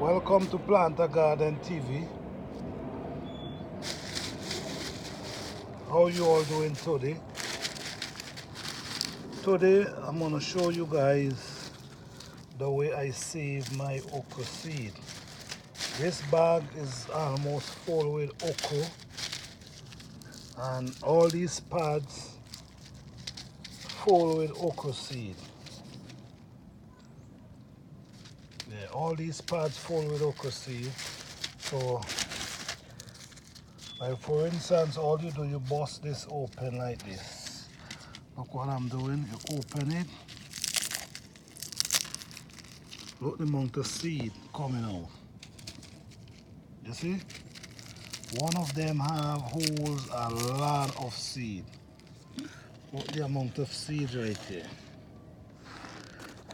Welcome to Plant a Garden TV. How you all doing today? Today I'm gonna show you guys the way I save my okra seed. This bag is almost full with okra, and all these pads full with okra seed. Yeah, all these pads full with okra seed. So, like for instance, all you do, you bust this open like this. Look what I'm doing. You open it. Look the amount of seed coming out. You see? One of them holds a lot of seed. Look the amount of seed right there.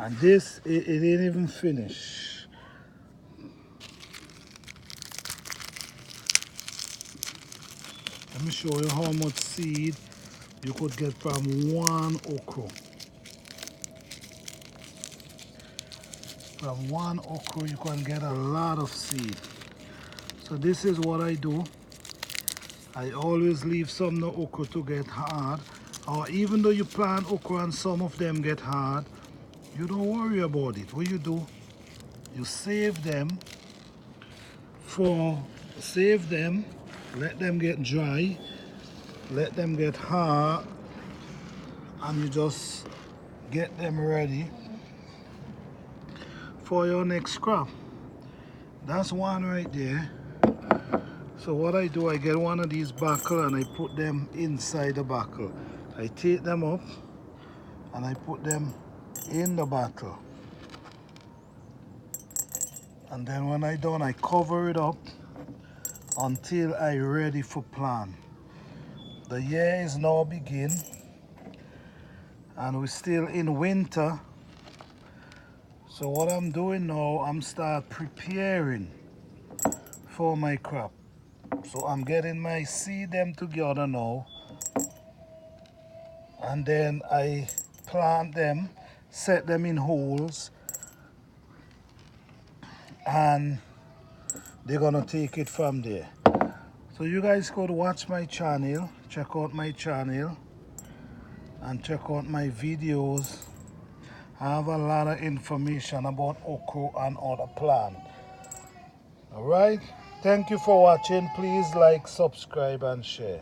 And this, it ain't even finished. Let me show you how much seed you could get from one okra. From one okra you can get a lot of seed. So this is what I do. I always leave some of the okra to get hard. Or even though you plant okra and some of them get hard, you don't worry about it. What you do, you save them, let them get dry, let them get hard, and you just get them ready for your next crop. That's one right there. So what I do, I get one of these buckle and I put them inside the buckle. I take them up and I put them in the bottle. And then when I done, I cover it up until I ready for plant. The year is now begin and we're still in winter. So what I'm doing now, I'm start preparing for my crop. So I'm getting my seed them together now, and then I plant them, set them in holes, and they're gonna take it from there. So you guys could watch my channel, check out my channel, and check out my videos. I have a lot of information about okra and other plants. Alright, thank you for watching. Please like, subscribe, and share.